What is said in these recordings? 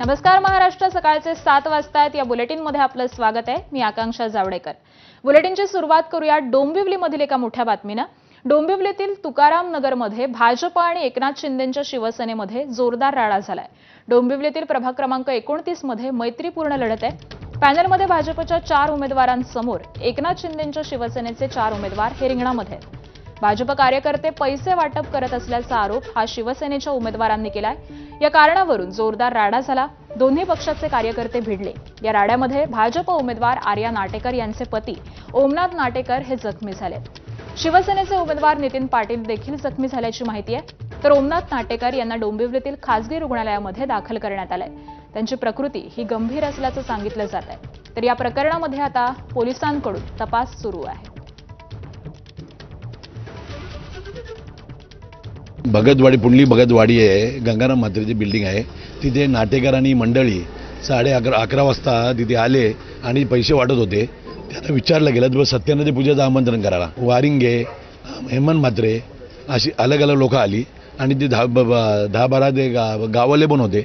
नमस्कार महाराष्ट्र, सकाळचे 7 वाजतायत. या बुलेटिनमध्ये आपलं स्वागत आहे. मी आकांक्षा जावडेकर. बुलेटिनची सुरुवात करूया डोंबिवलीमधील एका मोठ्या बातमीनं. डोंबिवलीतील तुकाराम नगरमध्ये भाजप आणि एकनाथ शिंदेंच्या शिवसेनेमध्ये जोरदार राडा झालाय. डोंबिवलीतील प्रभाग क्रमांक 29 मध्ये मैत्रीपूर्ण लढत आहे. पॅनलमध्ये भाजपच्या 4 उमेदवारांसमोर एकनाथ शिंदेंच्या शिवसेनेचे 4 उमेदवार हे रिंगणामध्ये आहेत. भाजप कार्यकर्ते पैसे वाटप करत असल्याचा आरोप हा शिवसेनेच्या उमेदवारांनी केलाय. या कारणावरून जोरदार राडा झाला. दोन्ही पक्षाचे कार्यकर्ते भिडले. या राड्यामध्ये भाजप उमेदवार आर्या नाटेकर यांचे पती ओमनाथ नाटेकर हे जखमी झालेत. शिवसेनेचे उमेदवार नितीन पाटील देखील जखमी झाल्याची माहिती आहे. तर ओमनाथ नाटेकर यांना डोंबिवलीतील खासगी रुग्णालयामध्ये दाखल करण्यात आलंय. त्यांची प्रकृती ही गंभीर असल्याचं सांगितलं जात आहे. तर या प्रकरणामध्ये आता पोलिसांकडून तपास सुरू आहे. भगतवाडी पुंडली भगतवाडी आहे, गंगाराम म्हात्रेची बिल्डिंग आहे. तिथे नाटेकर आणि मंडळी 11:30 वाजता तिथे आले आणि पैसे वाटत होते. त्यांना विचारलं गेलं तर सत्यनारायण पूजेचं आमंत्रण करायला वारिंगे, हेमंत म्हात्रे अशी अलग अलग लोक आली आणि ते 10-12 ते गाववाले पण होते.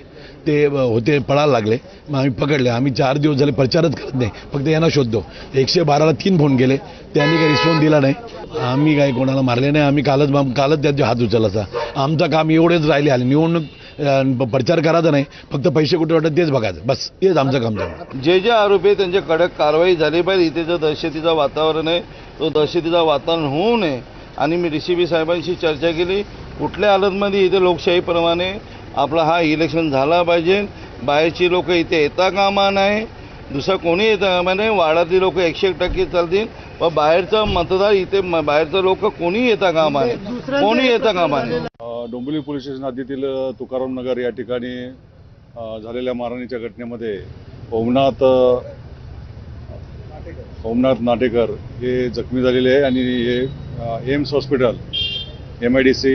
ते होते पळायला लागले. मग आम्ही पकडले. आम्ही 4 दिवस झाले प्रचारच करत नाही, फक्त यांना शोधतो. 112ला 3 फोन केले, त्यांनी काही रिस्पॉन्स दिला नाही. आम्ही काही कोणाला मारले नाही. आम्ही कालच त्यांचे हात उचलला. आमचं काम एवढेच राहिले. आले निवडणूक प्रचार करायचा नाही, फक्त पैसे कुठे वाटत तेच बघायचं, बस तेच आमचं काम झालं. जे आरोपी आहे त्यांच्या कडक कारवाई झाली पाहिजे. इथे जो दहशतीचं वातावरण आहे तो दहशतीचं वातावरण होऊ नये. आणि मी DCP साहेबांशी चर्चा केली. कुठल्या हालतमध्ये इथे लोकशाहीप्रमाणे आपला हा इलेक्शन झाला पाहिजे. बाहेरची लोक इथे येता कामा नाही, दुसरं कोणी येता कामा नाही. वाड्यातली लोक 100% चालतील, पण बाहेरचा मतदार इथे बाहेरचं लोक कोणी येता कामा नाही, कोणी येता कामा नाही. डोंबिवली पोलीस स्टेशन हद्दीतील तुकाराम नगर या ठिकाणी झालेल्या मारहाणीच्या घटनेमध्ये ओमनाथ नाटेकर हे जखमी झालेले आहे आणि हे एम्स हॉस्पिटल MIDC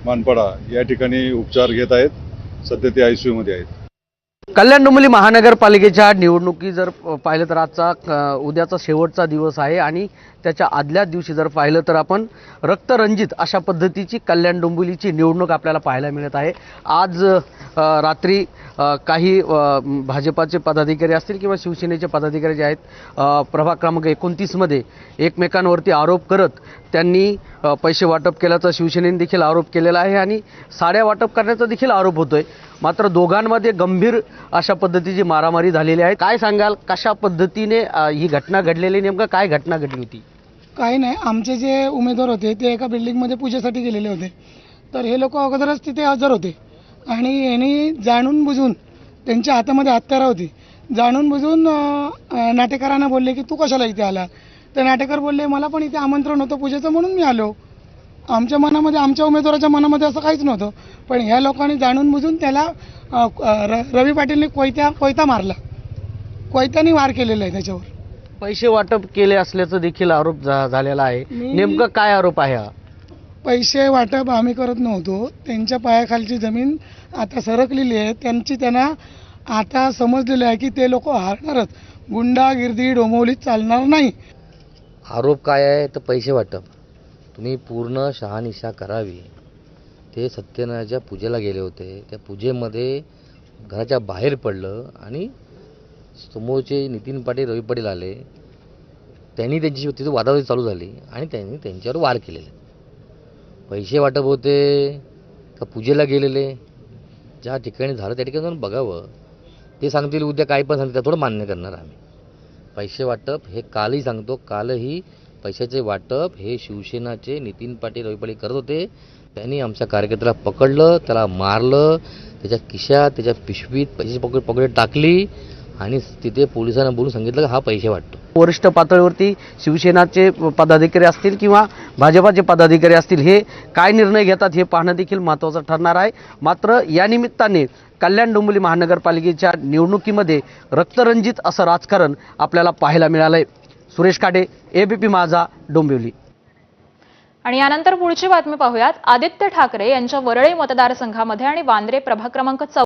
मानपाडा या ठिकाणी उपचार घेत आहेत. सध्या ते ICU मध्ये आहेत. कल्याण डोंबिवली महानगरपालिकेच्या निवडणुकी जर पाहिलं तर आजचा उद्याचा शेवटचा दिवस आहे आणि त्याच्या आदल्या दिवशी जर पाहिलं तर आपण रक्तरंजित अशा पद्धतीची कल्याण डोंबिवलीची निवडणूक आपल्याला पाहायला मिळत आहे. आज रात्री काही भाजपाचे पदाधिकारी असतील किंवा शिवसेनेचे पदाधिकारी जे आहेत प्रभाग क्रमांक 29 मध्ये एकमेकांवरती आरोप करत त्यांनी पैसे वाटप केल्याचा शिवसेनेने देखील आरोप केलेला आहे आणि साड्या वाटप करण्याचा देखील आरोप होतोय. मात्र दोघांमध्ये गंभीर अशा पद्धतीची मारामारी झालेली आहे. काय सांगाल, कशा पद्धतीने ही घटना घडलेली, नेमकं काय घटना घडली होती? काही नाही, आमचे जे उमेदवार होते ते एका बिल्डिंगमध्ये पूजेसाठी गेलेले होते. तर हे लोक अगोदरच तिथे हजर होते आणि यांनी जाणून बुजून, त्यांच्या हातामध्ये हत्यारं होती, जाणून बुजून नाटेकरांना बोलले की तू कशाला इथे आला. तर नाटेकर बोलले मला पण इथे आमंत्रण होतं पूजेचं म्हणून मी आलो. आमच्या मनामध्ये, आमच्या उमेदवाराच्या मनामध्ये असं काहीच नव्हतं. पण ह्या लोकांनी जाणून बुजून त्याला रवी पाटीलने कोयता मारला, कोयत्याने वार केलेला आहे त्याच्यावर. पैसे वाटप केले असल्याचं देखील आरोप झालेला आहे. नेमकं काय आरोप आहे हा? पैसे वाटप आम्ही करत नव्हतो. त्यांच्या पायाखालची जमीन आता सरकलेली आहे. त्यांना आता समजलेलं आहे की ते लोक हारणारच. गुंडागिर्दी डोंबिवलीत चालणार नाही. आरोप काय आहे तर पैसे वाटप. तुम्ही पूर्ण शहानिशा करावी. ते सत्यनारायणच्या पूजेला गेले होते. त्या पूजेमध्ये घराच्या बाहेर पडलं आणि समोरचे नितीन पाटील, रवी पाटील आले. त्यांनी त्यांची तिथे वादावादी चालू झाली आणि त्यांनी त्यांच्यावर वार केलेले. पैसे वाटप होते का पूजेला गेलेले, ज्या ठिकाणी झालं त्या ठिकाणी जाऊन बघावं. ते सांगतील उद्या काही पण सांगतील, थोडं मान्य करणार आम्ही. पैसे वाटप हे कालही सांगतो, कालही पैशाचे वाटप हे शिवसेनाचे नितीन पाटील, रवी पाटील करत होते. त्यांनी आमच्या कार्यकर्त्याला पकडलं, त्याला मारलं, त्याच्या खिशात, त्याच्या पिशवीत पैशाची पकडे टाकली आणि तिथे पोलिसांना बोलून सांगितलं की हा पैसे वाटतो. वरिष्ठ पातळीवरती शिवसेनाचे पदाधिकारी असतील किंवा भाजपाचे पदाधिकारी असतील, हे काय निर्णय घेतात हे पाहणं देखील महत्त्वाचं ठरणार आहे. मात्र या निमित्ताने कल्याण डोंबिवली महानगरपालिकेच्या निवडणुकीमध्ये रक्तरंजित असं राजकारण आपल्याला पाहायला मिळालंय. सुरेश काटे, ABP माझा, डोंबिवली. आणि यानंतर पुढची बातमी पाहूयात. आदित्य ठाकरे यांच्या वरळी मतदारसंघामध्ये आणि वांद्रे प्रभाग क्रमांक